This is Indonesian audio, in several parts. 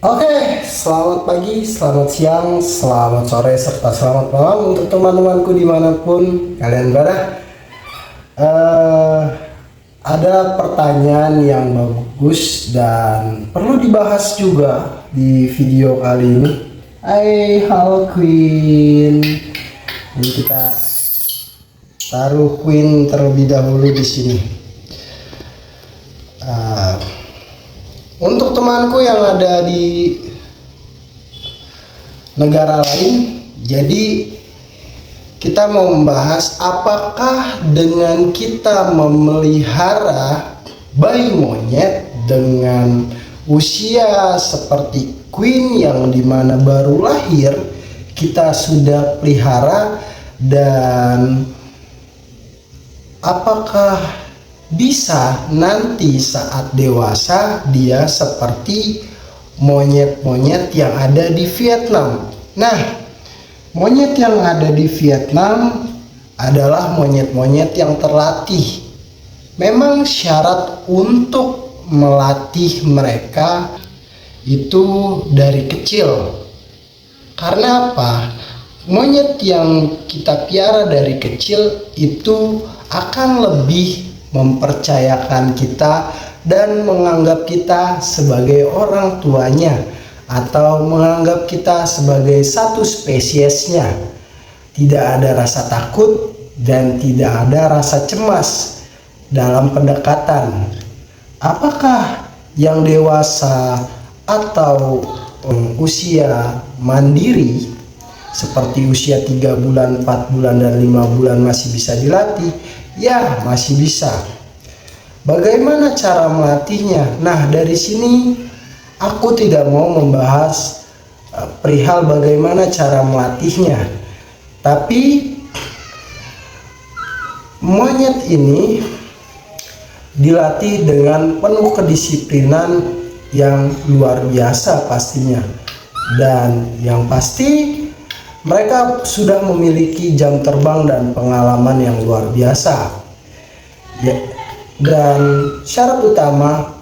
Oke, selamat pagi, selamat siang, selamat sore, serta selamat malam untuk teman-temanku dimanapun kalian berada. Eh, ada pertanyaan yang bagus dan perlu dibahas juga di video kali ini. Hai, halo Queen. Ini kita taruh Queen terlebih dahulu di sini. Untuk temanku yang ada di negara lain, jadi kita mau membahas apakah dengan kita memelihara bayi monyet dengan usia seperti Queen yang dimana baru lahir kita sudah pelihara, dan apakah bisa nanti saat dewasa dia seperti monyet-monyet yang ada di Vietnam. Nah, monyet yang ada di Vietnam adalah monyet-monyet yang terlatih. Memang syarat untuk melatih mereka itu dari kecil. Karena apa? Monyet yang kita piara dari kecil itu akan lebih mempercayakan kita dan menganggap kita sebagai orang tuanya atau menganggap kita sebagai satu spesiesnya. Tidak ada rasa takut dan tidak ada rasa cemas dalam pendekatan. Apakah yang dewasa atau usia mandiri seperti usia 3 bulan, 4 bulan, dan 5 bulan masih bisa dilatih? Ya, masih bisa. Bagaimana cara melatihnya? Nah, dari sini aku tidak mau membahas perihal bagaimana cara melatihnya. Tapi monyet ini dilatih dengan penuh kedisiplinan yang luar biasa pastinya. Dan yang pasti mereka sudah memiliki jam terbang dan pengalaman yang luar biasa. Ya, dan syarat utama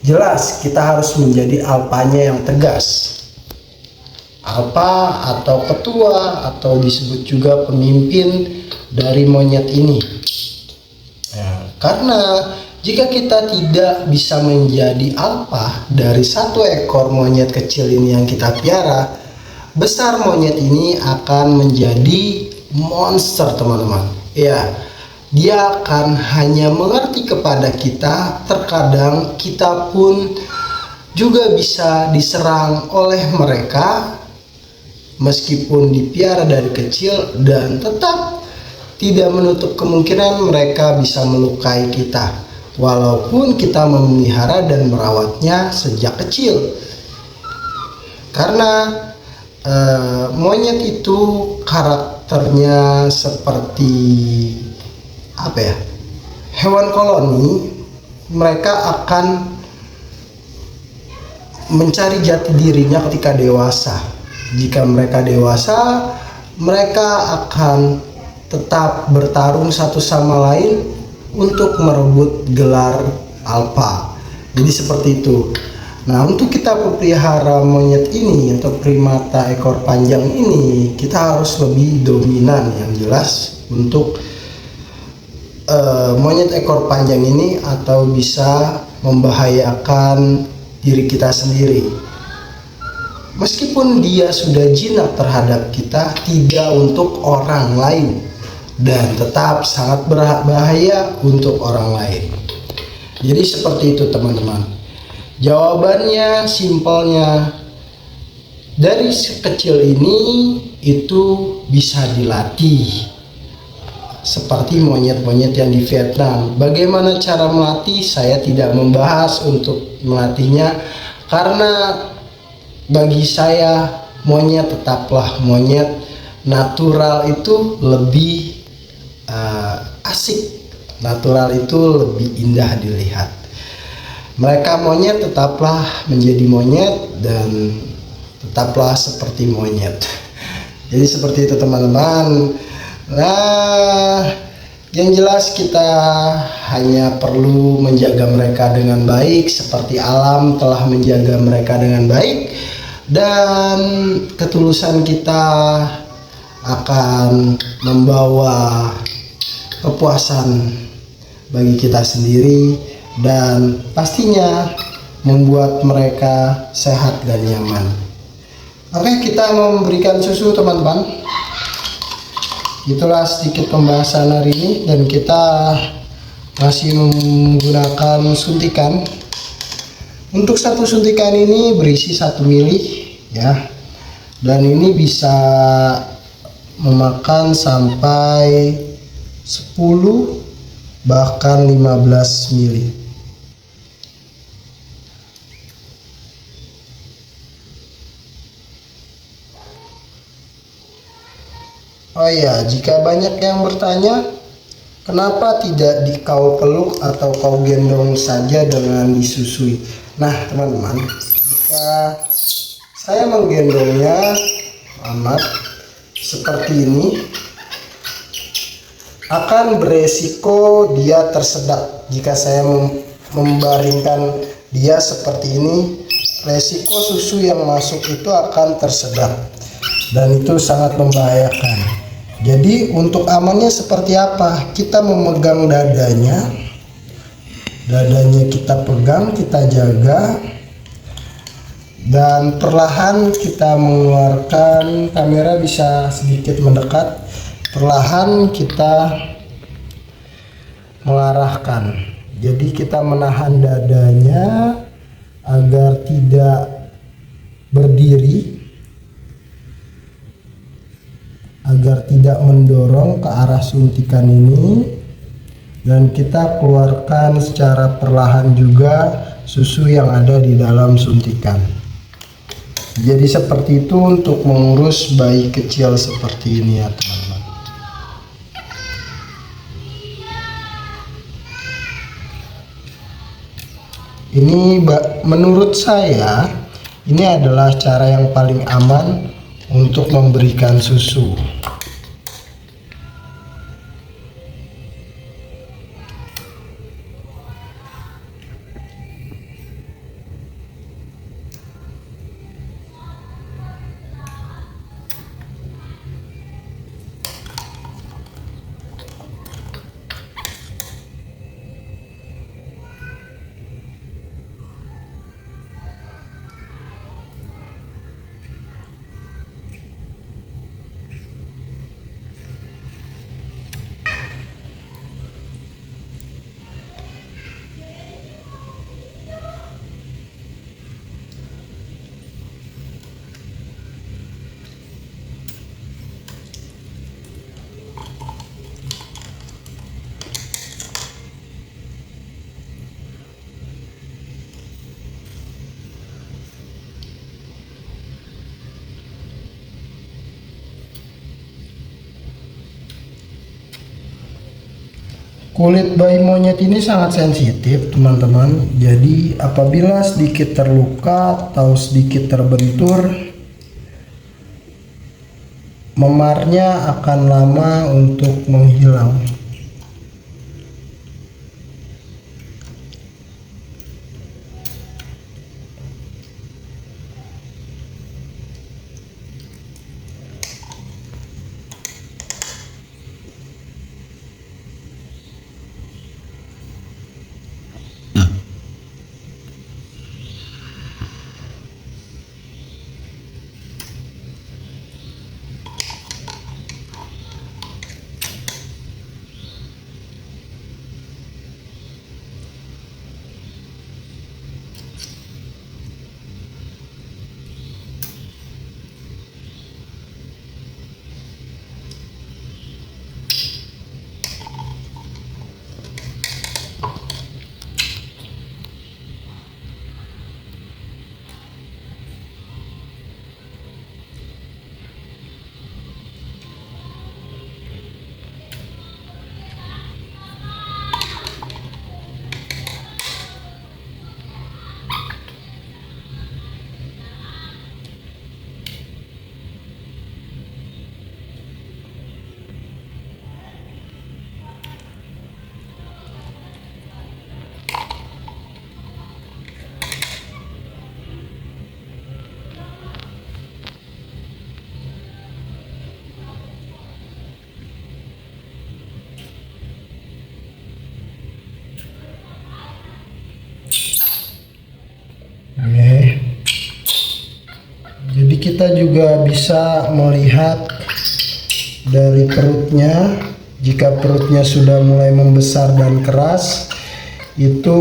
jelas kita harus menjadi alpanya yang tegas. Alpa atau ketua atau disebut juga pemimpin dari monyet ini. Ya, karena jika kita tidak bisa menjadi alpa dari satu ekor monyet kecil ini yang kita piara, besar monyet ini akan menjadi monster, teman-teman. Ya, dia akan hanya mengerti kepada kita. Terkadang kita pun juga bisa diserang oleh mereka meskipun dipiara dari kecil, dan tetap tidak menutup kemungkinan mereka bisa melukai kita walaupun kita memelihara dan merawatnya sejak kecil. Karena monyet itu karakternya seperti apa ya, hewan koloni. Mereka akan mencari jati dirinya ketika dewasa. Jika mereka dewasa, mereka akan tetap bertarung satu sama lain untuk merebut gelar alpha. Jadi seperti itu. Nah, untuk kita pelihara monyet ini atau primata ekor panjang ini, kita harus lebih dominan yang jelas untuk monyet ekor panjang ini, atau bisa membahayakan diri kita sendiri. Meskipun dia sudah jinak terhadap kita, tidak untuk orang lain, dan tetap sangat berbahaya untuk orang lain. Jadi seperti itu, teman-teman. Jawabannya simpelnya, dari sekecil ini itu bisa dilatih seperti monyet-monyet yang di Vietnam. Bagaimana cara melatih? Saya tidak membahas untuk melatihnya, karena bagi saya monyet tetaplah monyet. Natural itu lebih asik, natural itu lebih indah dilihat. Mereka monyet tetaplah menjadi monyet dan tetaplah seperti monyet. Jadi seperti itu, teman-teman. Nah, Yang jelas kita hanya perlu menjaga mereka dengan baik seperti alam telah menjaga mereka dengan baik, dan ketulusan kita akan membawa kepuasan bagi kita sendiri dan pastinya membuat mereka sehat dan nyaman. Oke, kita memberikan susu teman-teman. Itulah sedikit pembahasan hari ini, dan kita masih menggunakan suntikan. Untuk satu suntikan ini berisi 1 mili ya, dan ini bisa memakan sampai 10 bahkan 15 mili. Oh ya, jika banyak yang bertanya, kenapa tidak kau peluk atau kau gendong saja dengan disusui? Nah, teman-teman, jika saya menggendongnya anak seperti ini, akan beresiko dia tersedak. Jika saya membaringkan dia seperti ini, resiko susu yang masuk itu akan tersedak, dan itu sangat membahayakan. Jadi untuk amannya seperti apa? Kita memegang dadanya kita pegang, kita jaga, dan perlahan kita mengeluarkan. Kamera bisa sedikit mendekat. Perlahan kita mengarahkan. Jadi kita menahan dadanya agar tidak berdiri, agar tidak mendorong ke arah suntikan ini, dan kita keluarkan secara perlahan juga susu yang ada di dalam suntikan. Jadi seperti itu untuk mengurus bayi kecil seperti ini ya teman-teman. Ini menurut saya ini adalah cara yang paling aman untuk memberikan susu. Kulit bayi monyet ini sangat sensitif teman-teman. Jadi apabila sedikit terluka atau sedikit terbentur, memarnya akan lama untuk menghilang. kita juga bisa melihat dari perutnya. Jika perutnya sudah mulai membesar dan keras, itu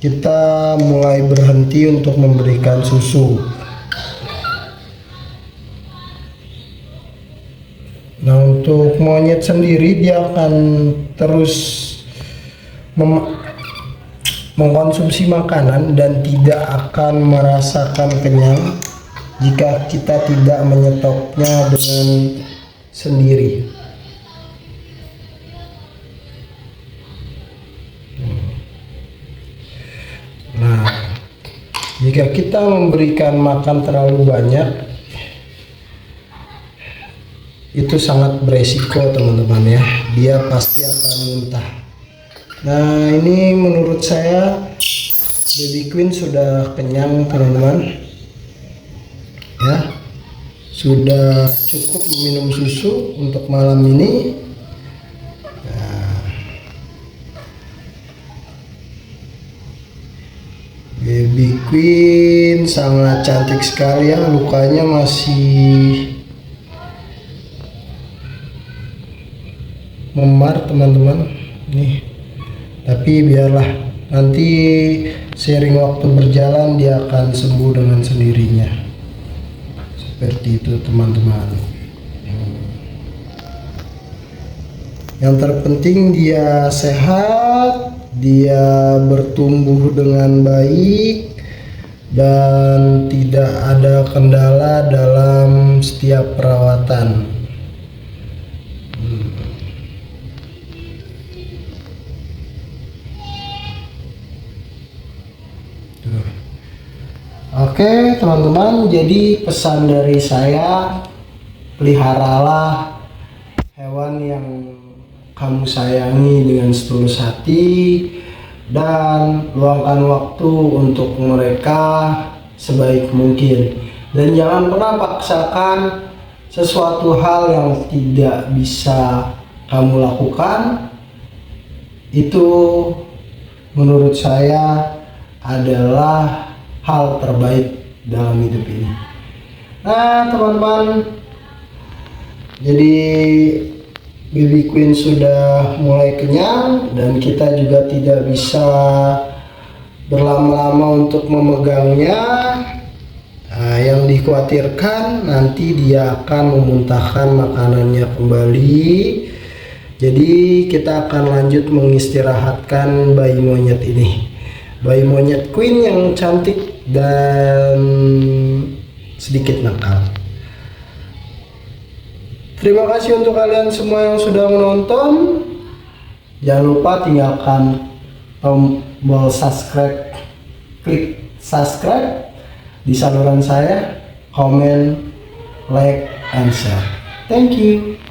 kita mulai berhenti untuk memberikan susu. Nah, untuk monyet sendiri dia akan terus mengkonsumsi makanan dan tidak akan merasakan kenyang jika kita tidak menyetopnya dengan sendiri. Nah, jika kita memberikan makan terlalu banyak, itu sangat beresiko teman-teman ya, dia pasti akan muntah. Nah, ini menurut saya baby queen sudah kenyang teman-teman ya, sudah cukup minum susu untuk malam ini. Nah, baby queen sangat cantik sekali ya, lukanya masih memar teman-teman nih, tapi biarlah, nanti seiring waktu berjalan dia akan sembuh dengan sendirinya, seperti itu teman-teman. Yang terpenting dia sehat, dia bertumbuh dengan baik, dan tidak ada kendala dalam setiap perawatan. Oke teman-teman, jadi pesan dari saya, peliharalah hewan yang kamu sayangi dengan setulus hati dan luangkan waktu untuk mereka sebaik mungkin, dan jangan pernah paksakan sesuatu hal yang tidak bisa kamu lakukan. Itu menurut saya adalah hal terbaik dalam hidup ini. Nah teman-teman, jadi baby queen sudah mulai kenyang dan kita juga tidak bisa berlama-lama untuk memegangnya. Nah, yang dikhawatirkan nanti dia akan memuntahkan makanannya kembali. Jadi kita akan lanjut mengistirahatkan bayi monyet ini, bayi monyet queen yang cantik dan sedikit nakal. Terima kasih untuk kalian semua yang sudah menonton. Jangan lupa tinggalkan tombol subscribe, klik subscribe di saluran saya, comment, like, and share. Thank you.